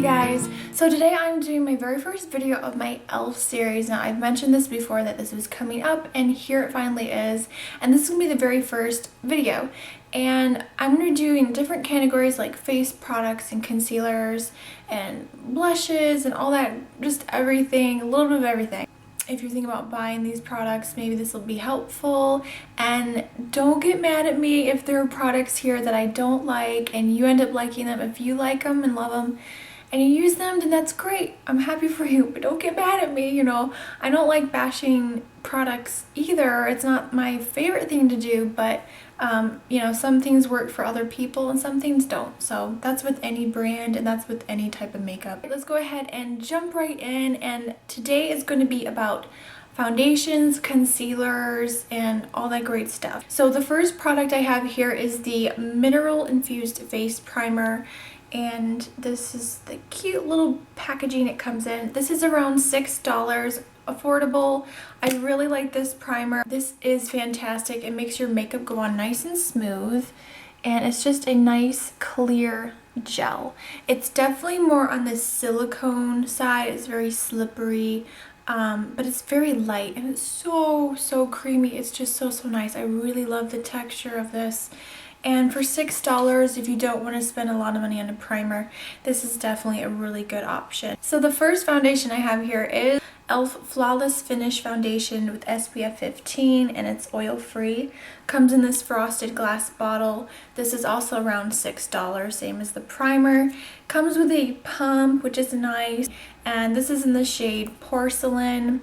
Hey guys, so today I'm doing my very first video of my e.l.f. series. Now I've mentioned this before that this was coming up and here it finally is, and this is going to be the very first video, and I'm going to do in different categories like face products and concealers and blushes and all that, just everything, a little bit of everything. If you're thinking about buying these products, maybe this will be helpful, and don't get mad at me if there are products here that I don't like and you end up liking them. If you like them and love them and you use them, then that's great. I'm happy for you, but don't get mad at me, you know. I don't like bashing products either. It's not my favorite thing to do, but you know, some things work for other people and some things don't. So that's with any brand and that's with any type of makeup. Let's go ahead and jump right in, and today is going to be about foundations, concealers, and all that great stuff. So the first product I have here is the Mineral Infused Face Primer, and this is the cute little packaging it comes in. This is around $6, affordable. I really like this primer. This is fantastic. It makes your makeup go on nice and smooth, and it's just a nice clear gel. It's definitely more on the silicone side. It's very slippery, but it's very light and it's so creamy. It's just so nice. I really love the texture of this. And for $6, if you don't want to spend a lot of money on a primer, this is definitely a really good option. So the first foundation I have here is e.l.f. Flawless Finish Foundation with SPF 15, and it's oil-free. Comes in this frosted glass bottle. This is also around $6, same as the primer. Comes with a pump, which is nice, and this is in the shade Porcelain.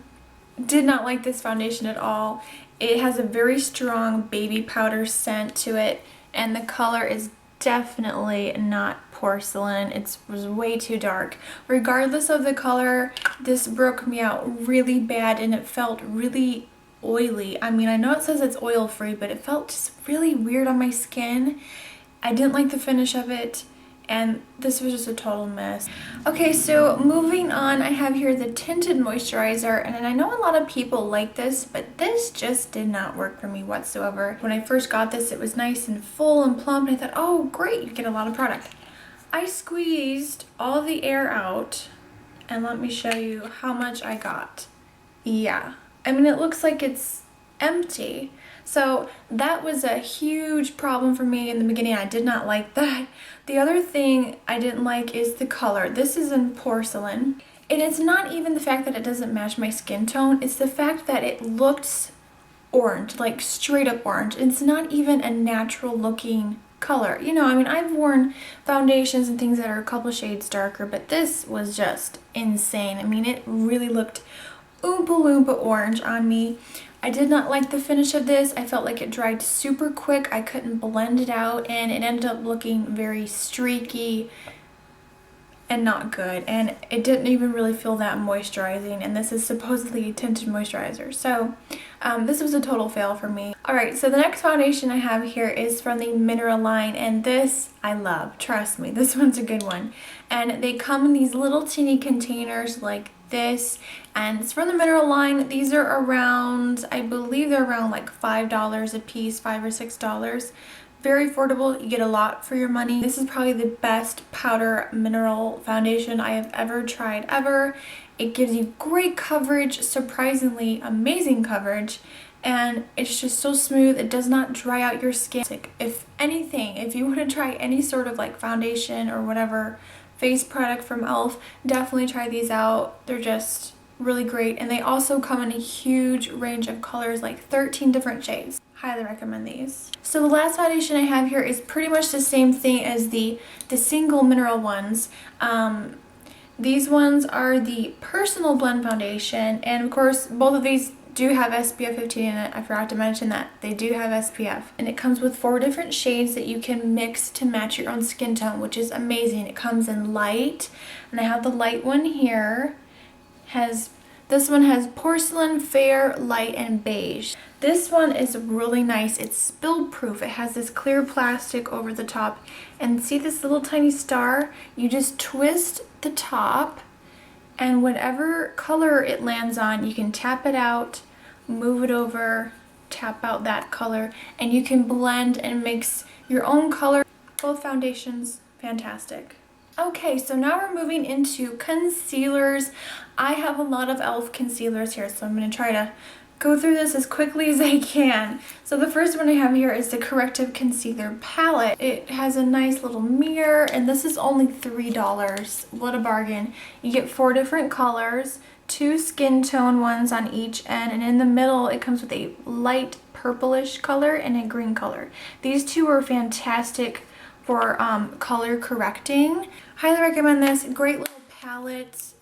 Did not like this foundation at all. It has a very strong baby powder scent to it, and the color is definitely not porcelain. It was way too dark. Regardless of the color, this broke me out really bad and it felt really oily. I mean, I know it says it's oil free, but it felt just really weird on my skin. I didn't like the finish of it, and this was just a total mess. Okay, so moving on, I have here the Tinted Moisturizer, and I know a lot of people like this, but this just did not work for me whatsoever. When I first got this, it was nice and full and plump, and I thought, oh great, you get a lot of product. I squeezed all the air out, and let me show you how much I got. Yeah, I mean, it looks like it's empty. So that was a huge problem for me in the beginning. I did not like that. The other thing I didn't like is the color. This is in Porcelain, and it's not even the fact that it doesn't match my skin tone. It's the fact that it looks orange, like straight up orange. It's not even a natural looking color. You know, I mean, I've worn foundations and things that are a couple shades darker, but this was just insane. I mean, it really looked Oompa Loompa orange on me. I did not like the finish of this. I felt like it dried super quick. I couldn't blend it out, and it ended up looking very streaky and not good. And it didn't even really feel that moisturizing, and this is supposedly a tinted moisturizer. So this was a total fail for me. Alright, so the next foundation I have here is from the Mineral line, and this I love. Trust me, this one's a good one. And they come in these little teeny containers like this, and it's from the Mineral line. These are around, I believe they're around like $5 a piece, $5 or $6. Very affordable. You get a lot for your money. This is probably the best powder mineral foundation I have ever tried ever. It gives you great coverage, surprisingly amazing coverage, and it's just so smooth. It does not dry out your skin. If anything, if you want to try any sort of like foundation or whatever face product from e.l.f., definitely try these out. They're just really great, and they also come in a huge range of colors, like 13 different shades. Highly recommend these. So the last foundation I have here is pretty much the same thing as the single mineral ones. These ones are the Personal Blend Foundation, and of course both of these do have SPF 15 in it. I forgot to mention that they do have SPF, and it comes with 4 different shades that you can mix to match your own skin tone, which is amazing. It comes in light, and I have the light one here. This one has Porcelain, Fair, Light, and Beige. This one is really nice. It's spill proof. It has this clear plastic over the top, and see this little tiny star? You just twist the top, and whatever color it lands on, you can tap it out, move it over, tap out that color, and you can blend and mix your own color. Both foundations, fantastic. Okay, so now we're moving into concealers. I have a lot of e.l.f. concealers here, so I'm going to try to go through this as quickly as I can. So the first one I have here is the Corrective Concealer Palette. It has a nice little mirror, and this is only $3. What a bargain. You get 4 different colors, 2 skin tone ones on each end, and in the middle it comes with a light purplish color and a green color. These two are fantastic for color correcting. Highly recommend this. Great little palette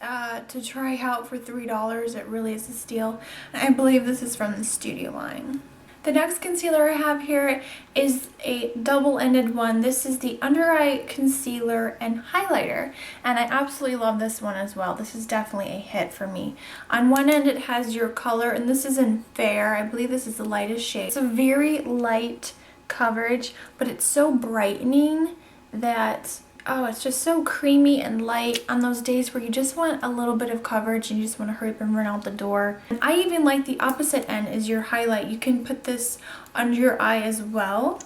to try out for $3. It really is a steal. And I believe this is from the Studio line. The next concealer I have here is a double-ended one. This is the Undereye Concealer and Highlighter, and I absolutely love this one as well. This is definitely a hit for me. On one end it has your color, and this is in Fair. I believe this is the lightest shade. It's a very light coverage, but it's so brightening that it's just so creamy and light on those days where you just want a little bit of coverage and you just want to hurry up and run out the door. And I even like the opposite end is your highlight. You can put this under your eye as well,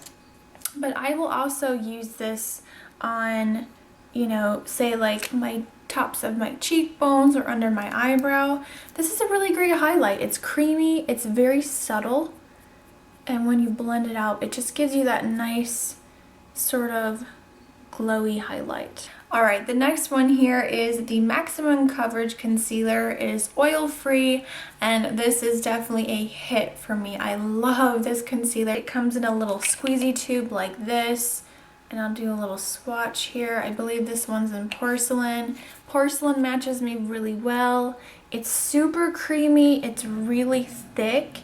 but I will also use this on, you know, say like my tops of my cheekbones or under my eyebrow. This is a really great highlight. It's creamy, it's very subtle, and when you blend it out, it just gives you that nice sort of glowy highlight. Alright, the next one here is the Maximum Coverage Concealer. It is oil-free, and this is definitely a hit for me. I love this concealer. It comes in a little squeezy tube like this, and I'll do a little swatch here. I believe this one's in Porcelain. Porcelain matches me really well. It's super creamy, it's really thick,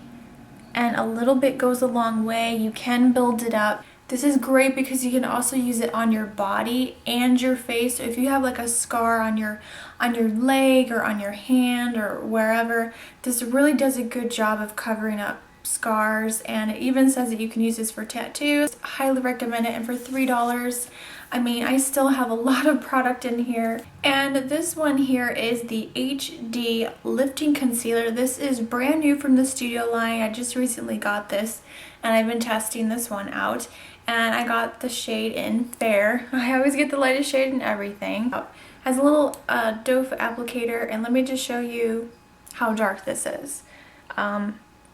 and a little bit goes a long way. You can build it up. This is great because you can also use it on your body and your face. So if you have like a scar on your leg or on your hand or wherever, this really does a good job of covering up scars, and it even says that you can use this for tattoos. Highly recommend it, and for $3, I mean, I still have a lot of product in here. And this one here is the HD Lifting Concealer. This is brand new from the Studio line. I just recently got this, and I've been testing this one out. And I got the shade in Fair. I always get the lightest shade in everything. It has a little doe applicator, and let me just show you how dark this is.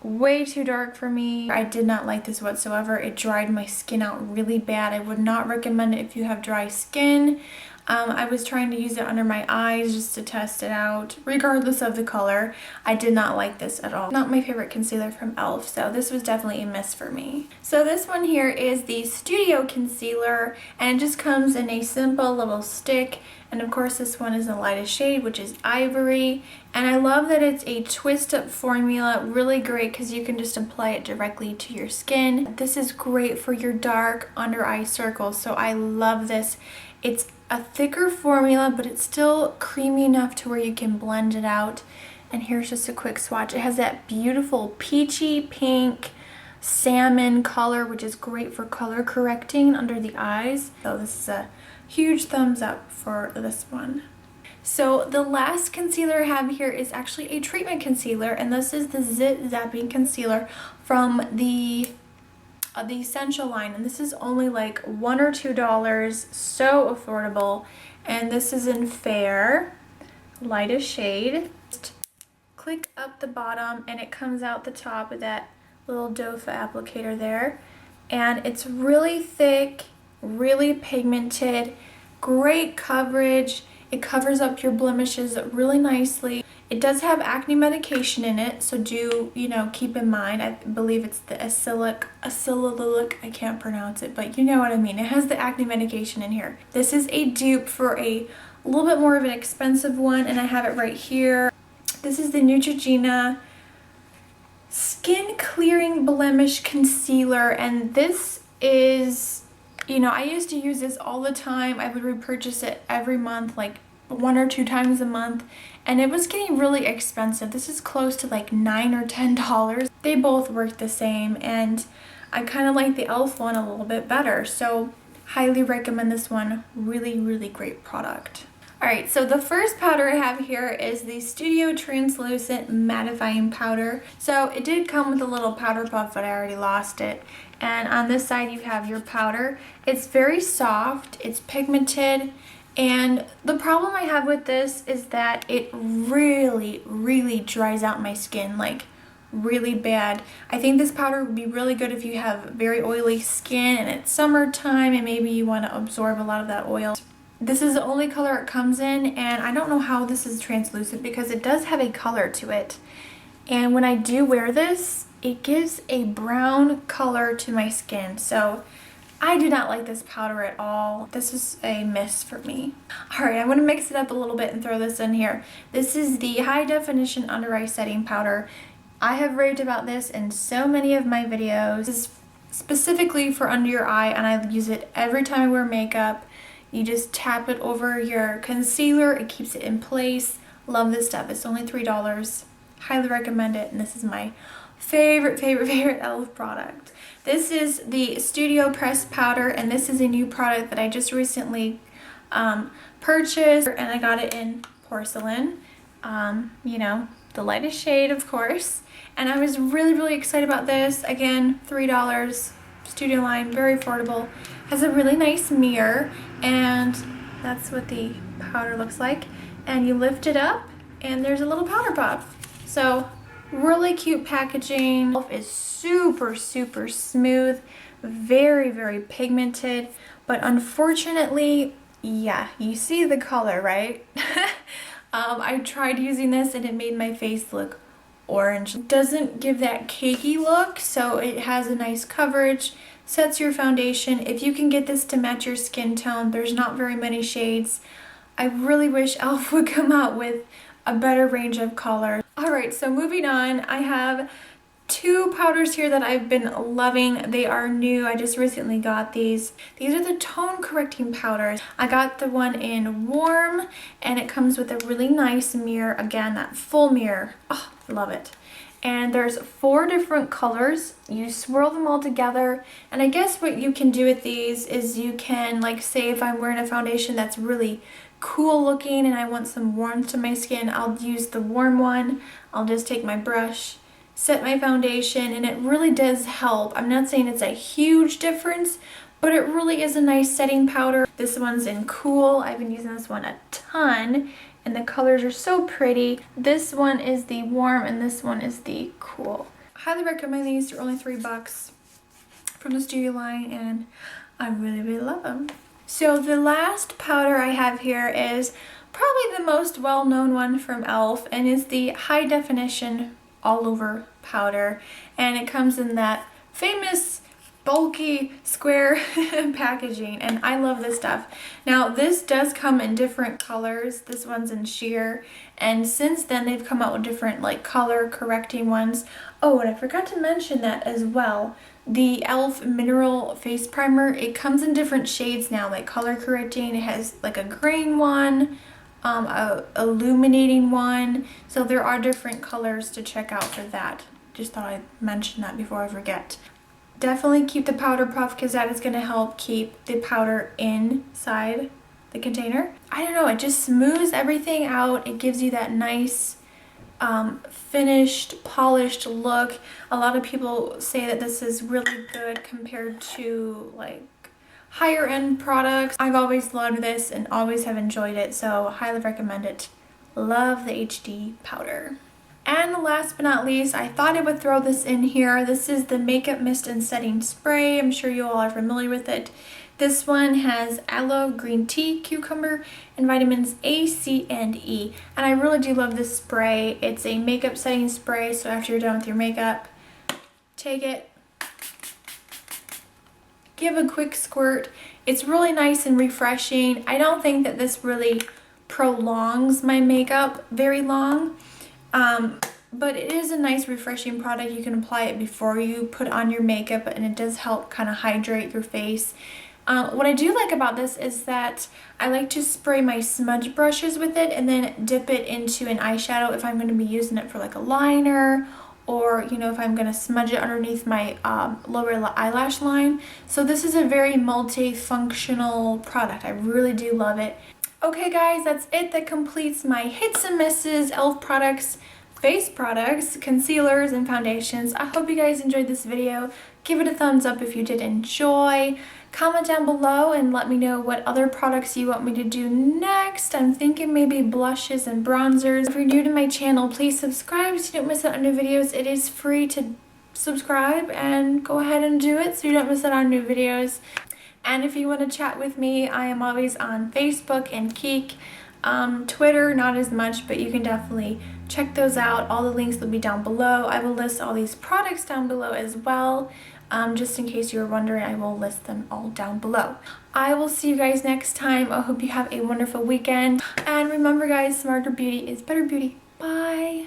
Way too dark for me. I did not like this whatsoever. It dried my skin out really bad. I would not recommend it if you have dry skin. I was trying to use it under my eyes just to test it out. Regardless of the color, I did not like this at all. Not my favorite concealer from e.l.f., so this was definitely a miss for me. So this one here is the Studio Concealer, and it just comes in a simple little stick. And of course this one is the lightest shade, which is Ivory. And I love that it's a twist up formula, really great because you can just apply it directly to your skin. This is great for your dark under eye circles, so I love this. It's a thicker formula, but it's still creamy enough to where you can blend it out. And here's just a quick swatch. It has that beautiful peachy pink salmon color, which is great for color correcting under the eyes. So this is a huge thumbs up for this one. So the last concealer I have here is actually a treatment concealer, and this is the Zapping concealer from the Essential line, and this is only like $1 or $2, so affordable. And this is in Fair, lightest shade. Just click up the bottom and it comes out the top with that little doe applicator there, and it's really thick, really pigmented, great coverage. It covers up your blemishes really nicely. It does have acne medication in it, so do, you know, keep in mind. I believe it's the acylic, I can't pronounce it, but you know what I mean. It has the acne medication in here. This is a dupe for a little bit more of an expensive one, and I have it right here. This is the Neutrogena Skin Clearing Blemish Concealer, and this is, you know, I used to use this all the time. I would repurchase it every month, like 1 or 2 times a month, and it was getting really expensive. This is close to like $9 or $10. They both work the same, and I kind of like the e.l.f. one a little bit better, so highly recommend this one. Really, really great product. Alright, so the first powder I have here is the Studio Translucent Mattifying Powder. So it did come with a little powder puff, but I already lost it. And on this side you have your powder. It's very soft, it's pigmented, And the problem I have with this is that it really dries out my skin, like really bad. I think this powder would be really good if you have very oily skin and it's summertime and maybe you want to absorb a lot of that oil. This is the only color it comes in, and I don't know how this is translucent because it does have a color to it. And when I do wear this, it gives a brown color to my skin. So I do not like this powder at all. This is a miss for me. All right, I'm gonna mix it up a little bit and throw this in here. This is the High Definition Under Eye Setting Powder. I have raved about this in so many of my videos. This is specifically for under your eye, and I use it every time I wear makeup. You just tap it over your concealer. It keeps it in place. Love this stuff. It's only $3. Highly recommend it, and this is my favorite e.l.f. product. This is the Studio Press Powder, and this is a new product that I just recently purchased, and I got it in Porcelain. You know, the lightest shade, of course. And I was really excited about this. Again, $3, Studio line, very affordable. Has a really nice mirror, and that's what the powder looks like. And you lift it up, and there's a little powder puff. So really cute packaging. It is super smooth, very pigmented, but unfortunately, yeah, you see the color, right? I tried using this and it made my face look orange. It doesn't give that cakey look, so it has a nice coverage, sets your foundation. If you can get this to match your skin tone, there's not very many shades. I really wish e.l.f. would come out with a better range of colors. Alright, so moving on, I have two powders here that I've been loving. They are new. I just recently got these. These are the tone correcting powders. I got the one in warm, and it comes with a really nice mirror. Again, that full mirror. Oh, love it. And there's 4 different colors. You swirl them all together, and I guess what you can do with these is you can, like, say if I'm wearing a foundation that's really cool looking and I want some warmth to my skin, I'll use the warm one. I'll just take my brush, set my foundation, and it really does help. I'm not saying it's a huge difference, but it really is a nice setting powder. This one's in cool. I've been using this one a ton, and the colors are so pretty. This one is the warm, and this one is the cool. Highly recommend these. They're only $3 from the Studio line, and I really love them. So the last powder I have here is probably the most well-known one from e.l.f. and is the High Definition All Over Powder, and it comes in that famous bulky square packaging, and I love this stuff. Now this does come in different colors. This one's in sheer, and since then they've come out with different like color correcting ones. Oh, and I forgot to mention that as well. The e.l.f. Mineral Face Primer, it comes in different shades now, like color correcting. It has like a green one, a illuminating one, so there are different colors to check out for that. Just thought I'd mention that before I forget. Definitely keep the powder puff because that is going to help keep the powder inside the container. I don't know, it just smooths everything out. It gives you that nice finished, polished look. A lot of people say that this is really good compared to like higher end products. I've always loved this and always have enjoyed it, so highly recommend it. Love the HD powder. And last but not least, I thought I would throw this in here. This is the Makeup Mist and Setting Spray. I'm sure you all are familiar with it. This one has aloe, green tea, cucumber, and vitamins A, C, and E. And I really do love this spray. It's a makeup setting spray, so after you're done with your makeup, take it, give a quick squirt. It's really nice and refreshing. I don't think that this really prolongs my makeup very long. But it is a nice refreshing product. You can apply it before you put on your makeup, and it does help kind of hydrate your face. What I do like about this is that I like to spray my smudge brushes with it and then dip it into an eyeshadow if I'm going to be using it for like a liner, or you know, if I'm going to smudge it underneath my lower eyelash line. So this is a very multifunctional product. I really do love it. Okay guys, that's it. That completes my hits and misses e.l.f. products, face products, concealers, and foundations. I hope you guys enjoyed this video. Give it a thumbs up if you did enjoy. Comment down below and let me know what other products you want me to do next. I'm thinking maybe blushes and bronzers. If you're new to my channel, please subscribe so you don't miss out on new videos. It is free to subscribe, and go ahead and do it so you don't miss out on new videos. And if you want to chat with me, I am always on Facebook and Keek. Twitter, not as much, but you can definitely check those out. All the links will be down below. I will list all these products down below as well. Just in case you were wondering, I will list them all down below. I will see you guys next time. I hope you have a wonderful weekend. And remember guys, smarter beauty is better beauty. Bye!